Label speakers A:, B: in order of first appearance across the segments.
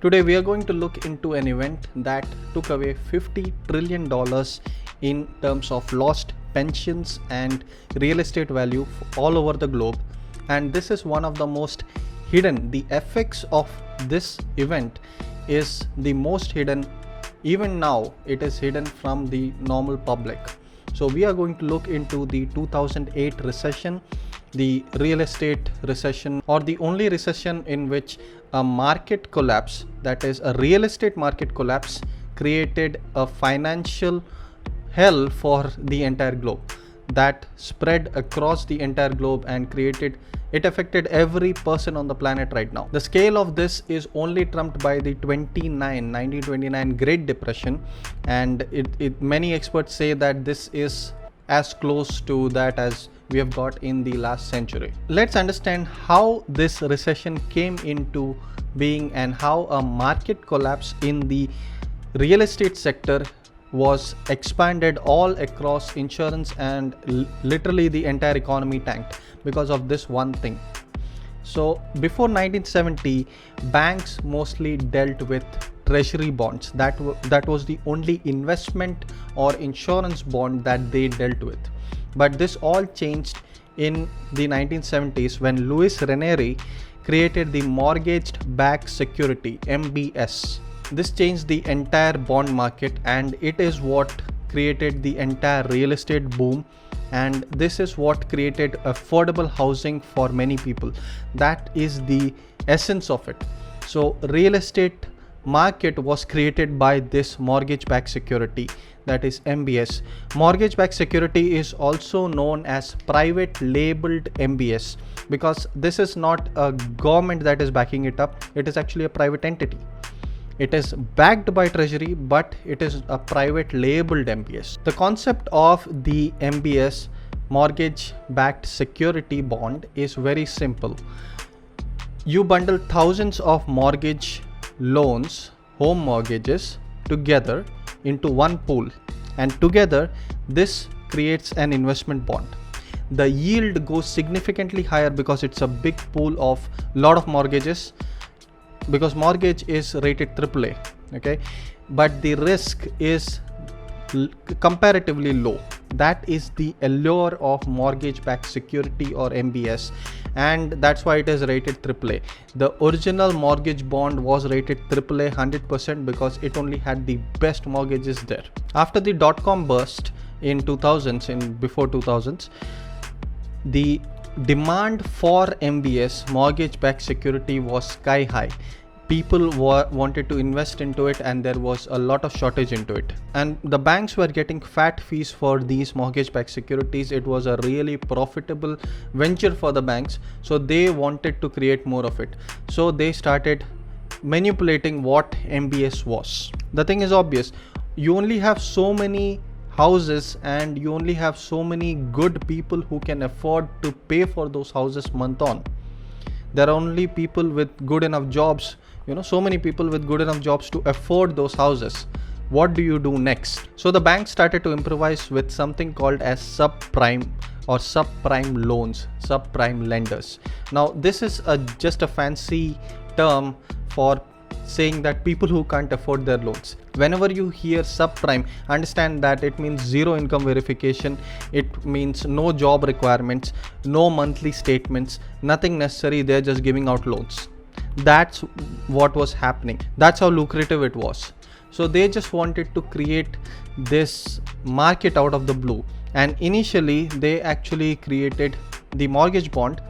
A: Today we are going to look into an event that took away $50 trillion in terms of lost pensions and real estate value all over the globe. And this is one of the most hidden. The effects of this event is the most hidden. Even now it is hidden from the normal public. So we are going to look into the 2008 recession, the real estate recession, or the only recession in which a market collapse, that is a real estate market collapse, created a financial hell for the entire globe, that spread across the entire globe and it affected every person on the planet right now. The scale of this is only trumped by the 1929 Great Depression, and many experts say that this is as close to that as we have got in the last century. Let's understand how this recession came into being and how a market collapse in the real estate sector was expanded all across insurance, and literally the entire economy tanked because of this one thing. So before 1970, banks mostly dealt with treasury bonds. That was the only investment or insurance bond that they dealt with. But this all changed in the 1970s when Louis Ranieri created the mortgage-backed security, MBS. This changed the entire bond market, and it is what created the entire real estate boom, and this is what created affordable housing for many people. That is the essence of it. So real estate market was created by this mortgage-backed security, that is MBS. Mortgage-backed security is also known as private labeled MBS because this is not a government that is backing it up, it is actually a private entity. It is backed by treasury, but it is a private labeled MBS. The concept of the MBS, mortgage backed security bond, is very simple. You bundle thousands of mortgage loans, home mortgages, together into one pool, and together this creates an investment bond. The yield goes significantly higher because it's a big pool of lot of mortgages, because mortgage is rated AAA, okay, but the risk is comparatively low. That is the allure of mortgage-backed security or MBS, and that's why it is rated AAA. The original mortgage bond was rated AAA 100% because it only had the best mortgages there. After the dot-com burst in 2000s, before 2000s, the demand for MBS, mortgage-backed security, was sky high. People wanted to invest into it, and there was a lot of shortage into it, and the banks were getting fat fees for these mortgage-backed securities. It was a really profitable venture for the banks, so they wanted to create more of it. So they started manipulating what MBS was. The thing is obvious: you only have so many houses, and you only have so many good people who can afford to pay for those houses month on. There are only people with good enough jobs, so many people with good enough jobs to afford those houses. What do you do next? So the bank started to improvise with something called as subprime or subprime loans, subprime lenders. Now this is just a fancy term for saying that people who can't afford their loans. Whenever you hear subprime, understand that it means zero income verification, it means no job requirements, no monthly statements, nothing necessary. They're just giving out loans. That's what was happening. That's how lucrative it was. So they just wanted to create this market out of the blue, and initially they actually created the mortgage bond.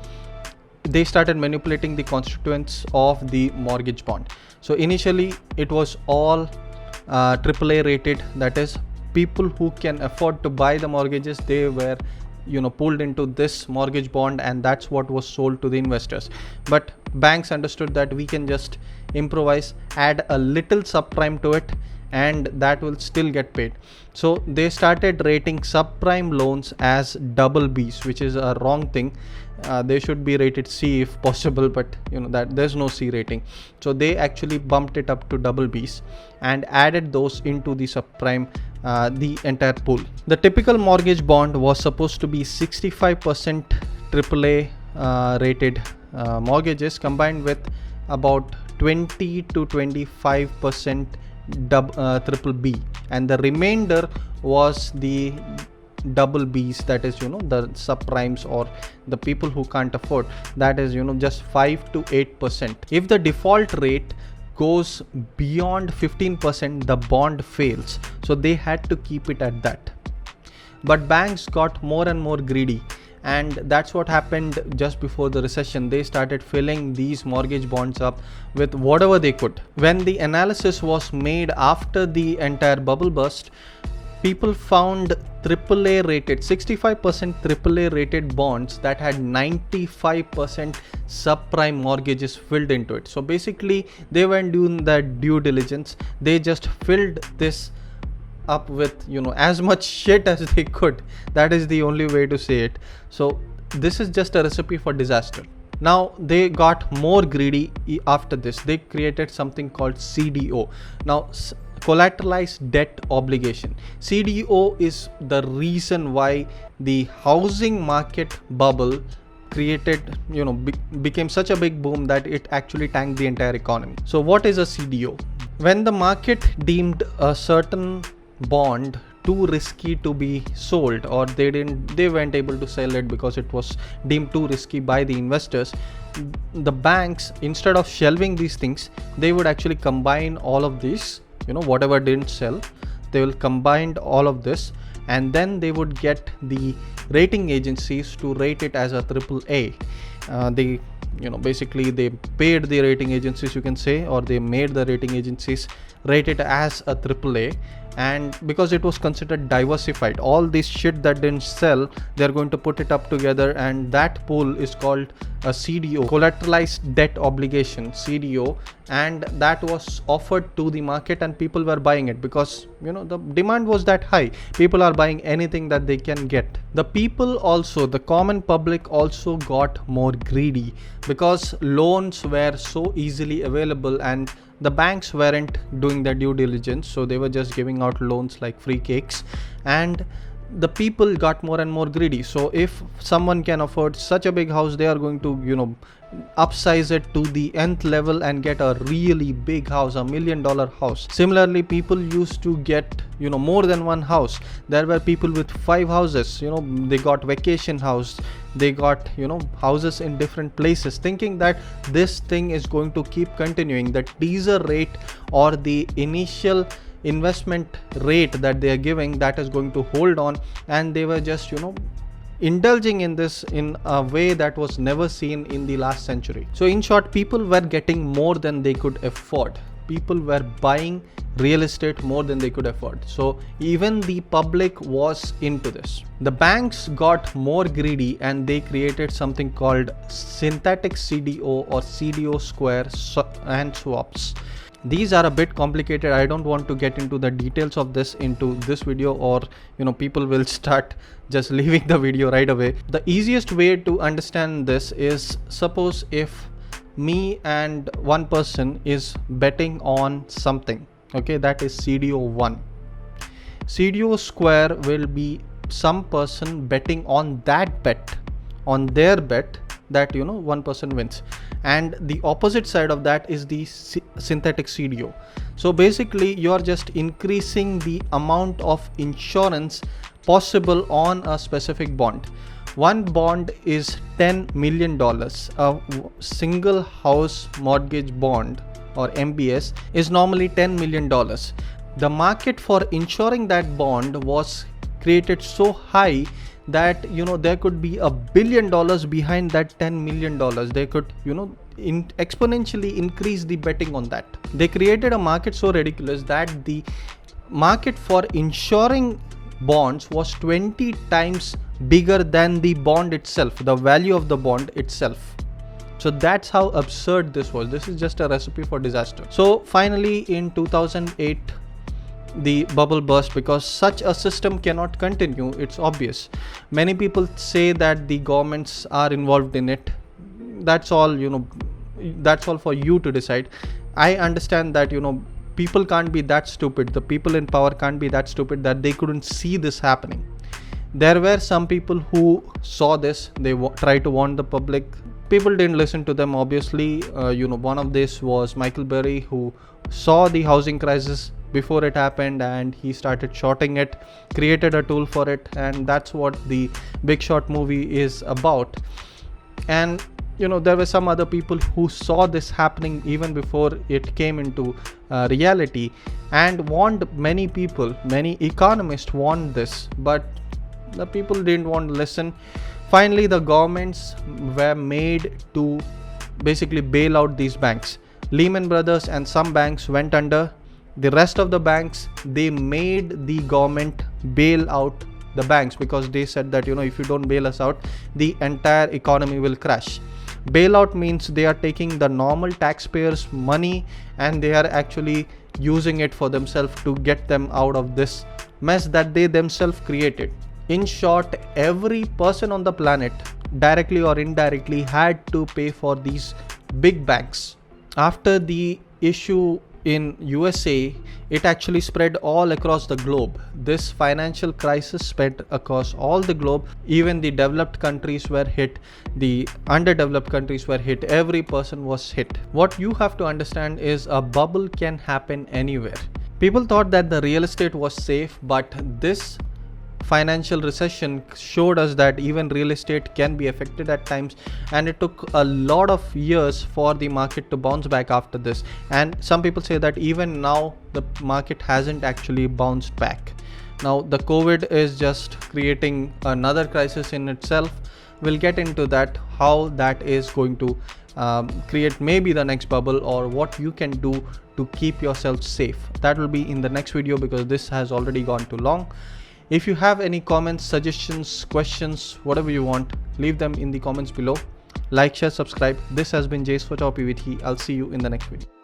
A: They started manipulating the constituents of the mortgage bond. So initially it was all AAA rated, that is people who can afford to buy the mortgages, they were pulled into this mortgage bond, and that's what was sold to the investors. But banks understood that we can just improvise, add a little subprime to it, and that will still get paid. So they started rating subprime loans as double Bs, which is a wrong thing. They should be rated C if possible, but that there's no C rating. So they actually bumped it up to double Bs and added those into the subprime, the entire pool. The typical mortgage bond was supposed to be 65% AAA rated mortgages combined with about 20 to 25% triple B, and the remainder was the double Bs, that is the subprimes or the people who can't afford, that is just 5 to 8%. If the default rate goes beyond 15%, the bond fails, so they had to keep it at that. But banks got more and more greedy, and that's what happened just before the recession. They started filling these mortgage bonds up with whatever they could. When the analysis was made after the entire bubble burst, people found AAA rated, 65% AAA rated bonds that had 95% subprime mortgages filled into it. So basically they weren't doing that due diligence, they just filled this up with as much shit as they could. That is the only way to say it. So this is just a recipe for disaster. Now they got more greedy after this. They created something called CDO. Now collateralized debt obligation. CDO is the reason why the housing market bubble created, became such a big boom that it actually tanked the entire economy. So what is a CDO? When the market deemed a certain bond too risky to be sold, or they weren't able to sell it because it was deemed too risky by the investors, the banks, instead of shelving these things, they would actually combine all of these, whatever didn't sell, they will combine all of this, and then they would get the rating agencies to rate it as a AAA. Basically they paid the rating agencies, you can say, or they made the rating agencies rate it as a AAA. And because it was considered diversified, all this shit that didn't sell, they're going to put it up together, and that pool is called a CDO, collateralized debt obligation, CDO, and that was offered to the market, and people were buying it because the demand was that high. People are buying anything that they can get. The people also, the common public also got more greedy because loans were so easily available and the banks weren't doing their due diligence, so they were just giving out loans like free cakes, and the people got more and more greedy. So if someone can afford such a big house, they are going to upsize it to the nth level and get a really big house, $1 million house. Similarly, people used to get more than one house. There were people with 5 houses. They got vacation house, they got houses in different places, thinking that this thing is going to keep continuing. The teaser rate or the initial investment rate that they are giving, that is going to hold on, and they were just indulging in this in a way that was never seen in the last century. So in short, people were getting more than they could afford. People were buying real estate more than they could afford. So even the public was into this. The banks got more greedy and they created something called synthetic CDO or CDO square and swaps. These are a bit complicated. I don't want to get into the details of this into this video, or people will start just leaving the video right away. The easiest way to understand this is, suppose if me and one person is betting on something, okay, that is CDO1. CDO square will be some person betting on that bet, on their bet, that one person wins, and the opposite side of that is the synthetic CDO. So basically you are just increasing the amount of insurance possible on a specific bond. One bond is $10 million. A single house mortgage bond or MBS is normally $10 million. The market for insuring that bond was created so high that there could be $1 billion behind that $10 million. They could exponentially increase the betting on that. They created a market so ridiculous that the market for insuring bonds was 20 times bigger than the bond itself, the value of the bond itself. So that's how absurd this was. This is just a recipe for disaster. So finally in 2008 the bubble burst because such a system cannot continue. It's obvious. Many people say that the governments are involved in it. That's all, that's all for you to decide. I understand that people can't be that stupid. The people in power can't be that stupid that they couldn't see this happening. There were some people who saw this. They tried to warn the public. people didn't listen to them. Obviously, one of this was Michael Burry, who saw the housing crisis before it happened and he started shorting it, created a tool for it, and that's what the Big Short movie is about. And there were some other people who saw this happening even before it came into reality, and warned many people. Many economists warned this, but the people didn't want to listen. Finally, the governments were made to basically bail out these banks. Lehman Brothers and some banks went under. The rest of the banks, they made the government bail out the banks, because they said that if you don't bail us out, the entire economy will crash. Bailout means they are taking the normal taxpayers' money and they are actually using it for themselves to get them out of this mess that they themselves created. In short, every person on the planet, directly or indirectly, had to pay for these big banks. After the issue in USA, it actually spread all across the globe. This financial crisis spread across all the globe. Even the developed countries were hit, the underdeveloped countries were hit, every person was hit. What you have to understand is a bubble can happen anywhere. People thought that the real estate was safe, but this financial recession showed us that even real estate can be affected at times, and it took a lot of years for the market to bounce back after this. And some people say that even now the market hasn't actually bounced back. Now the COVID is just creating another crisis in itself. We'll get into that, how that is going to create maybe the next bubble, or what you can do to keep yourself safe. That will be in the next video, because this has already gone too long. If you have any comments, suggestions, questions, whatever you want, leave them in the comments below. Like, share, subscribe. This has been Jays for Top PVT. I'll see you in the next video.